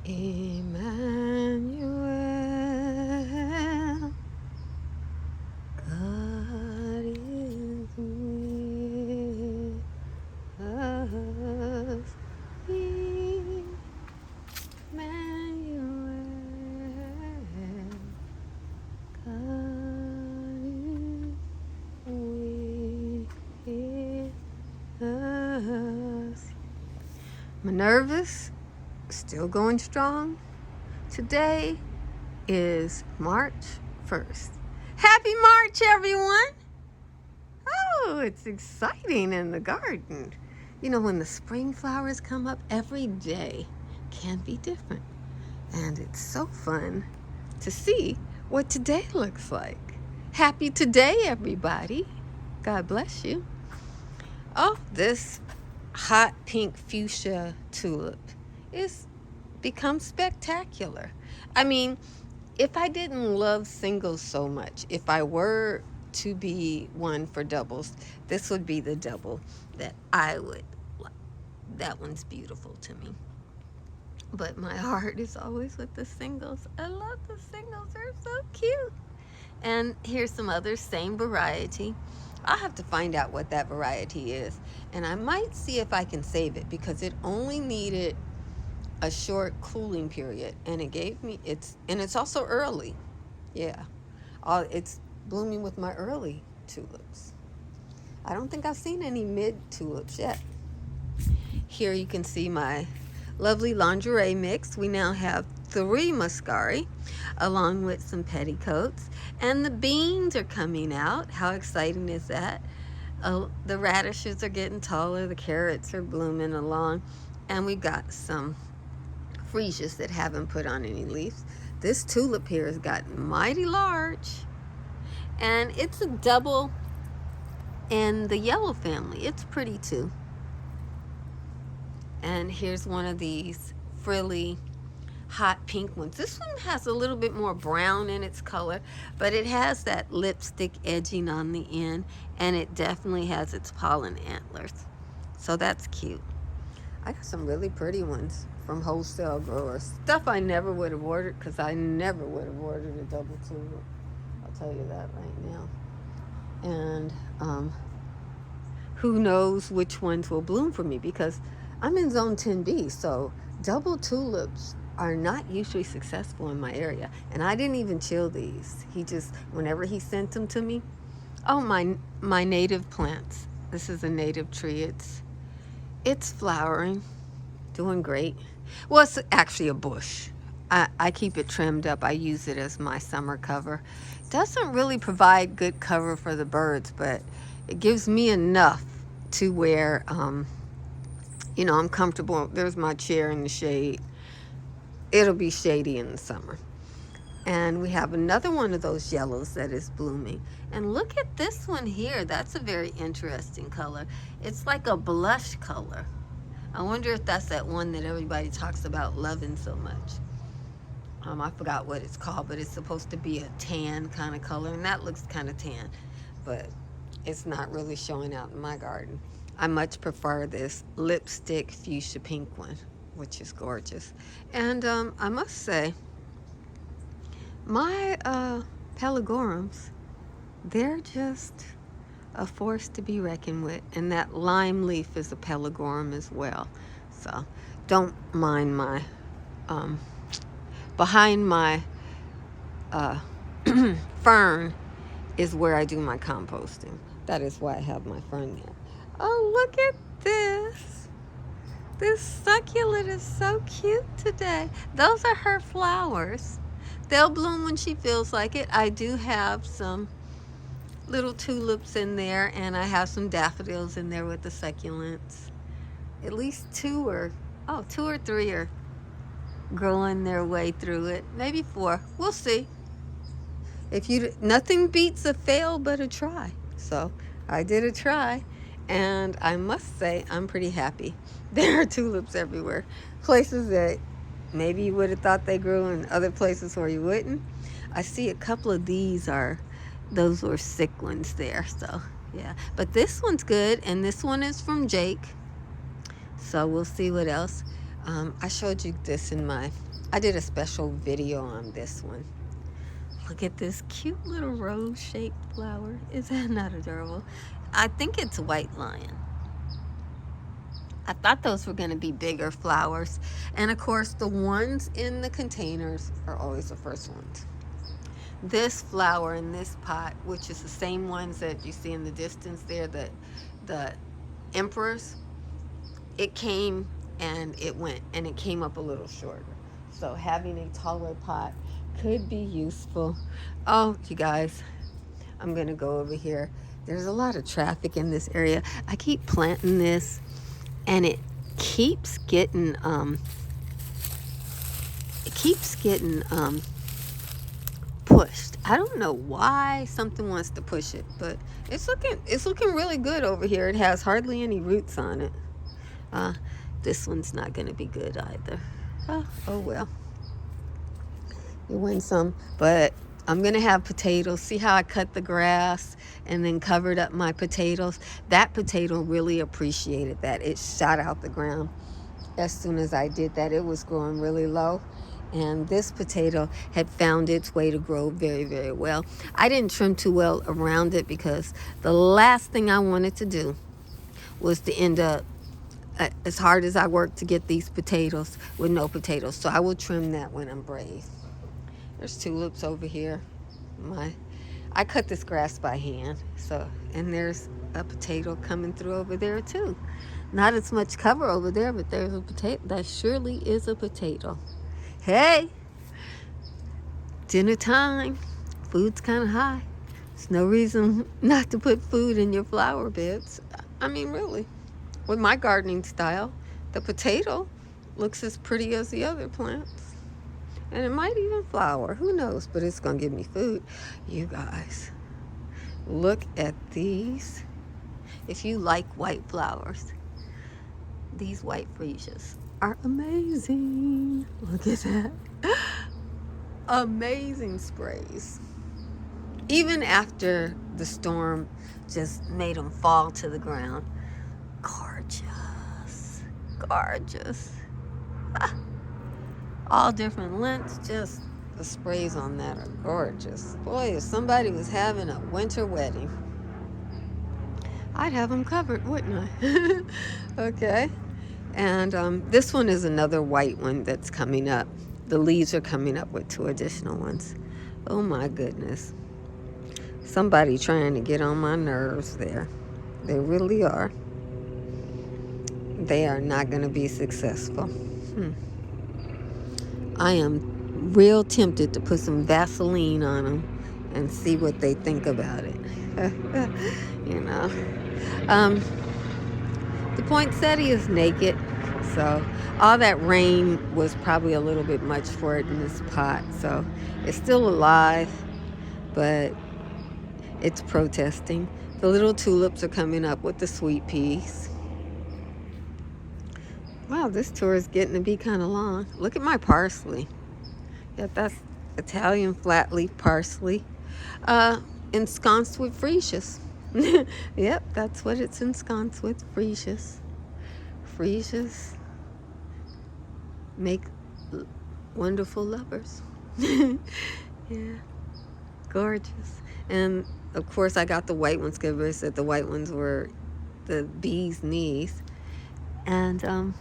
Emmanuel, God is with us. Emmanuel, God is with us. Minerva's still going strong. Today is March 1st. Happy March, everyone! Oh, it's exciting in the garden. You know, when the spring flowers come up, every day can be different. And it's so fun to see what today looks like. Happy today, everybody. God bless you. Oh, this hot pink fuchsia tulip is become spectacular. I mean, if I didn't love singles so much, if I were to be one for doubles, this would be the double that I would like. That one's beautiful to me. But my heart is always with the singles. I love the singles. They're so cute. And here's some others, same variety. I'll have to find out what that variety is. And I might see if I can save it because it only needed a short cooling period, and it's also early. Yeah, it's blooming with my early tulips. I don't think I've seen any mid tulips yet. Here you can see my lovely lingerie mix. We now have 3 muscari along with some petticoats, and the beans are coming out. How exciting is that? The radishes are getting taller, the carrots are blooming along, and we got some freesias that haven't put on any leaves. This tulip here has gotten mighty large, and it's a double in the yellow family. It's pretty too. And here's one of these frilly hot pink ones. This one has a little bit more brown in its color, but it has that lipstick edging on the end, and it definitely has its pollen antlers. So that's cute. I got some really pretty ones from wholesale growers. Stuff I never would have ordered because I never would have ordered a double tulip. I'll tell you that right now. And who knows which ones will bloom for me because I'm in zone 10B, so double tulips are not usually successful in my area. And I didn't even chill these. Whenever he sent them to me, oh, my native plants. This is a native tree. It's flowering, doing great. Well, it's actually a bush. I keep it trimmed up. I use it as my summer cover. Doesn't really provide good cover for the birds, but it gives me enough to where, I'm comfortable. There's my chair in the shade. It'll be shady in the summer. And we have another one of those yellows that is blooming. And look at this one here. That's a very interesting color. It's like a blush color. I wonder if that's that one that everybody talks about loving so much. I forgot what it's called, but it's supposed to be a tan kind of color, and that looks kind of tan, but it's not really showing out in my garden. I much prefer this lipstick fuchsia pink one, which is gorgeous. And I must say, my pelargoniums, they're just a force to be reckoned with. And that lime leaf is a pelargonium as well. So don't mind my, behind my fern is where I do my composting. That is why I have my fern there. Oh, look at this. This succulent is so cute today. Those are her flowers. They'll bloom when she feels like it. I do have some little tulips in there, and I have some daffodils in there with the succulents. At least 2 or 3 are growing their way through it. Maybe 4. We'll see. Nothing beats a fail but a try. So I did a try, and I must say I'm pretty happy. There are tulips everywhere. Places that maybe you would have thought they grew, and other places where you wouldn't. I see a couple of those were sick ones there. So yeah, but this one's good, and this one is from Jake. So we'll see what else. I showed you this in my I did a special video on this one. Look at this cute little rose-shaped flower. Is that not adorable? I think it's white lion. I thought those were going to be bigger flowers. And of course, the ones in the containers are always the first ones. This flower in this pot, which is the same ones that you see in the distance there, the emperors, it came and it went, and it came up a little shorter. So having a taller pot could be useful. Oh, you guys, I'm gonna go over here. There's a lot of traffic in this area. I keep planting this, and it keeps getting pushed. I don't know why something wants to push it, but it's looking really good over here. It has hardly any roots on it. This one's not gonna be good either. Oh well. You win some, but I'm gonna have potatoes. See how I cut the grass and then covered up my potatoes? That potato really appreciated that. It shot out the ground as soon as I did that. It was growing really low, and this potato had found its way to grow very, very well. I didn't trim too well around it because the last thing I wanted to do was to end up, as hard as I worked to get these potatoes, with no potatoes. So I will trim that when I'm brave. There's tulips over here. I cut this grass by hand. And there's a potato coming through over there too. Not as much cover over there, but there's a potato. That surely is a potato. Hey, dinner time. Food's kind of high. There's no reason not to put food in your flower beds. I mean, really. With my gardening style, the potato looks as pretty as the other plants. And it might even flower. Who knows? But it's going to give me food. You guys, look at these. If you like white flowers, these white freesias are amazing. Look at that. Amazing sprays. Even after the storm just made them fall to the ground. Gorgeous. Gorgeous. All different lengths. Just the sprays on that are gorgeous. Boy, if somebody was having a winter wedding, I'd have them covered, wouldn't I? Okay. And this one is another white one that's coming up. The leaves are coming up with 2 additional ones. Oh my goodness. Somebody trying to get on my nerves there. They really are. They are not going to be successful. I am real tempted to put some Vaseline on them and see what they think about it. You know. The poinsettia is naked, so all that rain was probably a little bit much for it in this pot. So it's still alive, but it's protesting. The little tulips are coming up with the sweet peas. Wow, this tour is getting to be kind of long. Look at my parsley. Yep, that's Italian flat leaf parsley. Ensconced with freesias. Yep, that's what it's ensconced with, freesias. Freesias make wonderful lovers. Yeah, gorgeous. And of course I got the white ones because I said the white ones were the bee's knees. And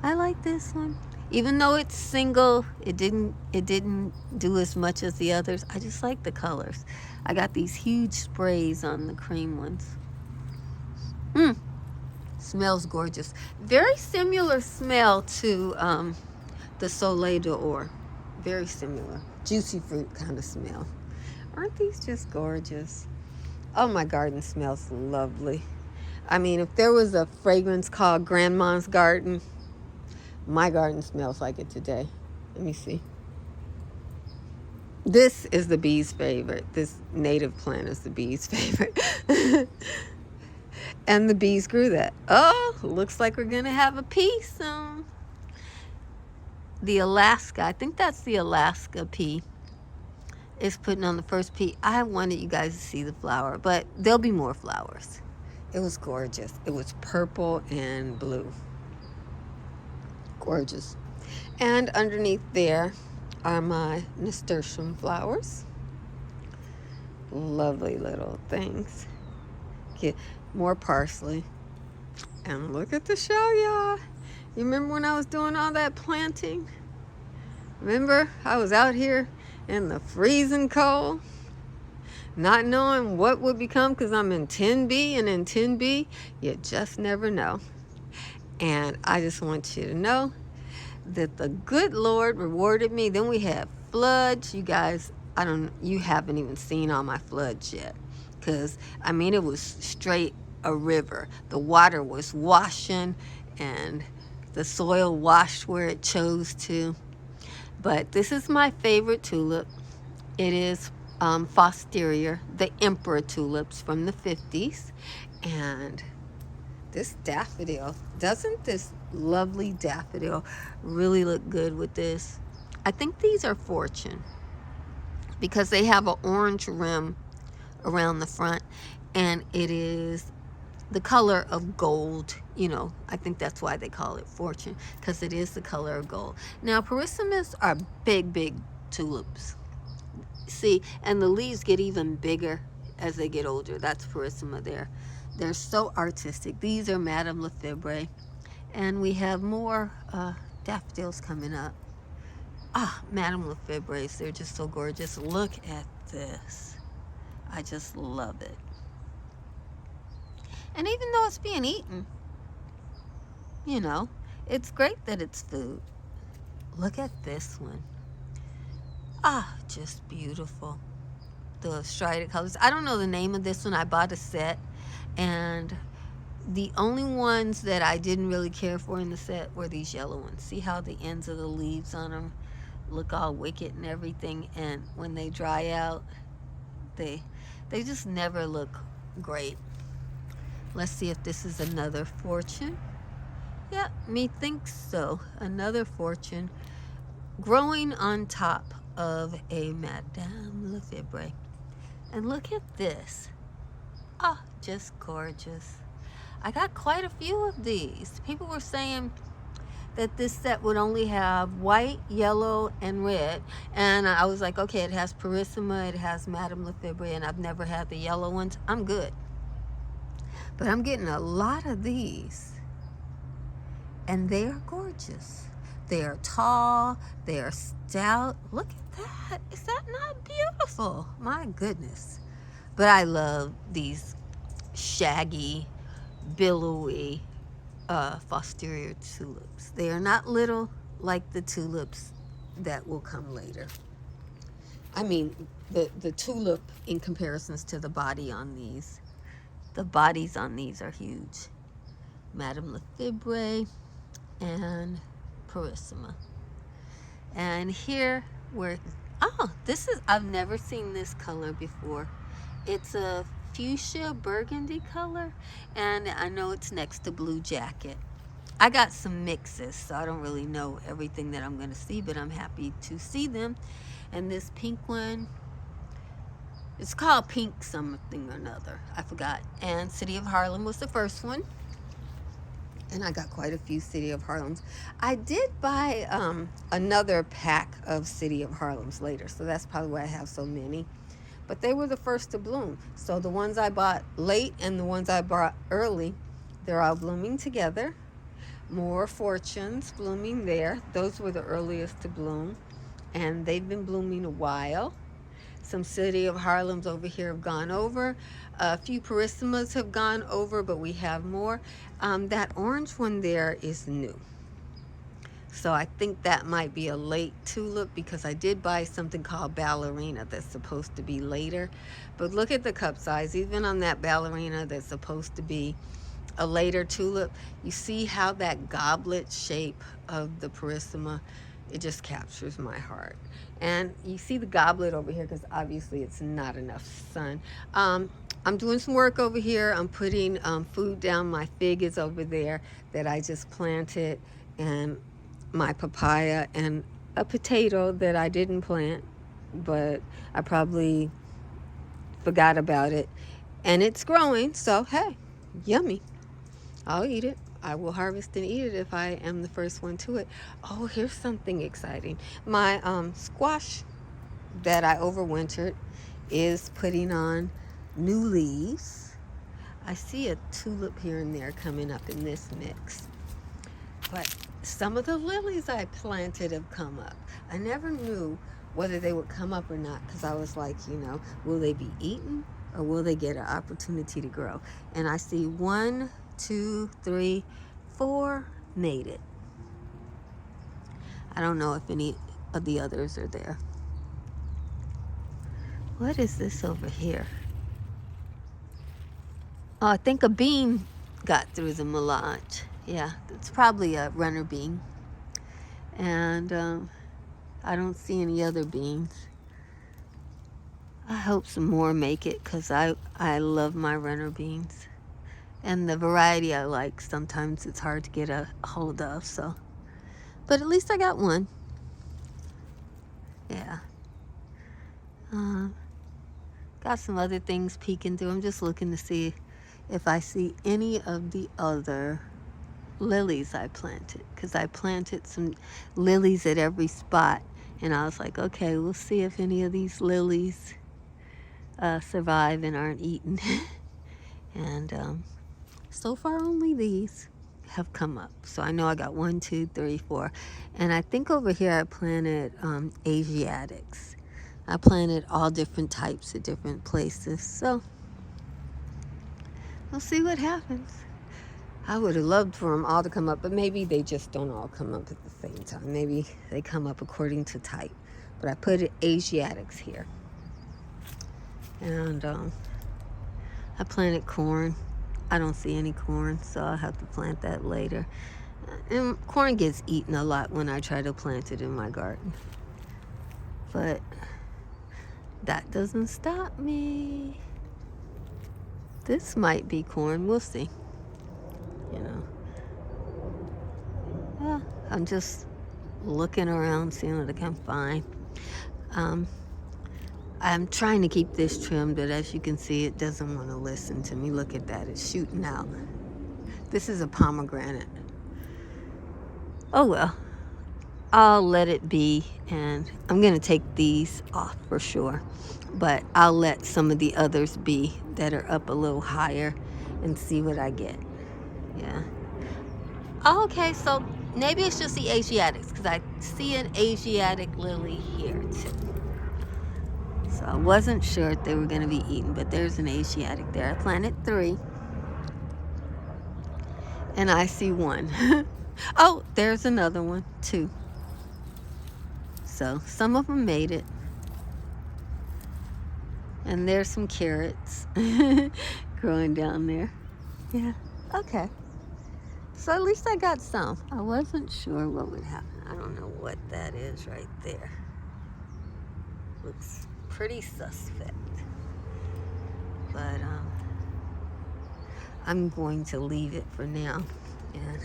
I like this one. Even though it's single, it didn't do as much as the others. I just like the colors. I got these huge sprays on the cream ones. Smells gorgeous. Very similar smell to the Soleil d'Or. Very similar. Juicy fruit kind of smell. Aren't these just gorgeous? Oh, my garden smells lovely. I mean, if there was a fragrance called Grandma's Garden, my garden smells like it today. Let me see. This is the bee's favorite. This native plant is the bee's favorite. And the bees grew that. Oh, looks like we're going to have a pea soon. The Alaska, I think that's the Alaska pea, is putting on the first pea. I wanted you guys to see the flower, but there'll be more flowers. It was gorgeous. It was purple and blue. Gorgeous. And underneath there are my nasturtium flowers. Lovely little things. Get more parsley. And look at the show, y'all. You remember when I was doing all that planting? Remember, I was out here in the freezing cold, not knowing what would become, because I'm in 10B, and in 10B, you just never know. And I just want you to know that the good Lord rewarded me. Then we had floods. You guys, you haven't even seen all my floods yet, because I mean, it was straight a river. The water was washing, and the soil washed where it chose to. But this is my favorite tulip. It is Fosteria, the Emperor tulips from the 50s. And this daffodil, doesn't this lovely daffodil really look good with this? I think these are Fortune, because they have an orange rim around the front, and it is the color of gold. You know, I think that's why they call it Fortune, because it is the color of gold. Now, perissemas are big tulips. See, and the leaves get even bigger as they get older. That's perissima there. They're so artistic. These are Madame Lefebvre. And we have more daffodils coming up. Madame Lefebvre's, they're just so gorgeous. Look at this. I just love it. And even though it's being eaten, you know, it's great that it's food. Look at this one. Just beautiful. The strided colors. I don't know the name of this one. I bought a set, and the only ones that I didn't really care for in the set were these yellow ones. See how the ends of the leaves on them look all wicked and everything, and when they dry out, they just never look great. Let's see if this is another Fortune. Yeah, methinks so. Another Fortune growing on top of a Madame Lefebvre. And look at this. Just gorgeous. I got quite a few of these. People were saying that this set would only have white, yellow, and red. And I was like, okay, it has Perissima, it has Madame Lefebvre, and I've never had the yellow ones. I'm good. But I'm getting a lot of these. And they are gorgeous. They are tall, they are stout. Look at that. Is that not beautiful? My goodness. But I love these shaggy, billowy Fosteria tulips. They are not little like the tulips that will come later. I mean, the tulip in comparisons to the body on these. The bodies on these are huge. Madame Lefebvre and Perissima. And here we're, this is, I've never seen this color before. It's a fuchsia burgundy color, and I know it's next to Blue Jacket. I got some mixes, so I don't really know everything that I'm going to see, but I'm happy to see them. And this pink one, it's called Pink something or another. I forgot. And City of Harlem was the first one. And I got quite a few City of Harlems. I did buy another pack of City of Harlems later, so that's probably why I have so many. But they were the first to bloom. So the ones I bought late and the ones I bought early, they're all blooming together. More Fortunes blooming there. Those were the earliest to bloom, and they've been blooming a while. Some City of Harlems over here have gone over. A few Perissimas have gone over, but we have more. That orange one there is new. So I think that might be a late tulip, because I did buy something called Ballerina that's supposed to be later. But look at the cup size. Even on that Ballerina that's supposed to be a later tulip, you see how that goblet shape of the Perissima, it just captures my heart. And you see the goblet over here, because obviously it's not enough sun. I'm doing some work over here. I'm putting food down. My fig is over there that I just planted, and my papaya, and a potato that I didn't plant, but I probably forgot about it. And it's growing, so hey, yummy. I'll eat it. I will harvest and eat it if I am the first one to it. Oh, here's something exciting. My squash that I overwintered is putting on new leaves. I see a tulip here and there coming up in this mix. But some of the lilies I planted have come up. I never knew whether they would come up or not, because I was like, will they be eaten or will they get an opportunity to grow? And I see 1, 2, 3, 4 made it. I don't know if any of the others are there. What is this over here? Oh, I think a bean got through the melange. Yeah, it's probably a runner bean. And I don't see any other beans. I hope some more make it, because I love my runner beans. And the variety I like, sometimes it's hard to get a hold of, so. But at least I got one. Yeah. Got some other things peeking through. I'm just looking to see if I see any of the other lilies I planted, because I planted some lilies at every spot, and I was like, okay, we'll see if any of these lilies survive and aren't eaten. And so far only these have come up, so I know I got 1, 2, 3, 4, and I think over here I planted Asiatics. I planted all different types at different places, so we'll see what happens. I would have loved for them all to come up, but maybe they just don't all come up at the same time. Maybe they come up according to type. But I put Asiatics here. And I planted corn. I don't see any corn, so I'll have to plant that later. And corn gets eaten a lot when I try to plant it in my garden. But that doesn't stop me. This might be corn. We'll see. Yeah, I'm just looking around, seeing what I can find. I'm trying to keep this trimmed, but as you can see, it doesn't want to listen to me. Look at that, it's shooting out. This is a pomegranate. Oh well, I'll let it be, and I'm gonna take these off for sure, but I'll let some of the others be that are up a little higher and see what I get. Yeah. Okay, so maybe it's just the Asiatics, because I see an Asiatic lily here too. So I wasn't sure if they were going to be eaten, but there's an Asiatic there. I planted 3. And I see 1. Oh, there's another one, 2. So some of them made it. And there's some carrots growing down there. Yeah, okay. So at least I got some. I wasn't sure what would happen. I don't know what that is right there. Looks pretty suspect. But I'm going to leave it for now. And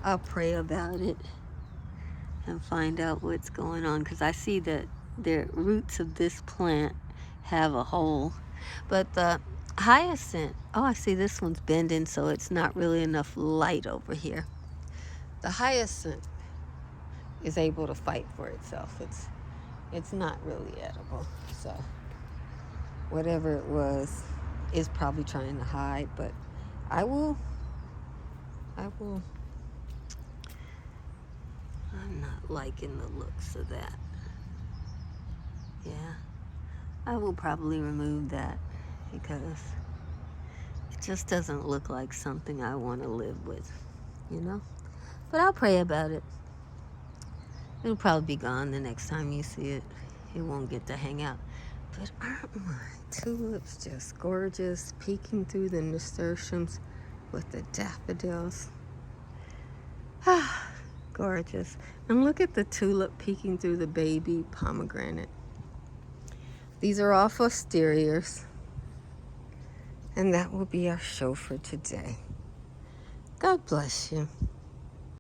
I'll pray about it and find out what's going on. Because I see that the roots of this plant have a hole. But the hyacinth, oh, I see this one's bending, so it's not really enough light over here. The hyacinth is able to fight for itself. It's not really edible, so whatever it was is probably trying to hide, but I will. I'm not liking the looks of that. Yeah, I will probably remove that, because it just doesn't look like something I want to live with, But I'll pray about it. It'll probably be gone the next time you see it. It won't get to hang out. But aren't my tulips just gorgeous, peeking through the nasturtiums with the daffodils? Ah, gorgeous. And look at the tulip peeking through the baby pomegranate. These are all fosterias. And that will be our show for today. God bless you.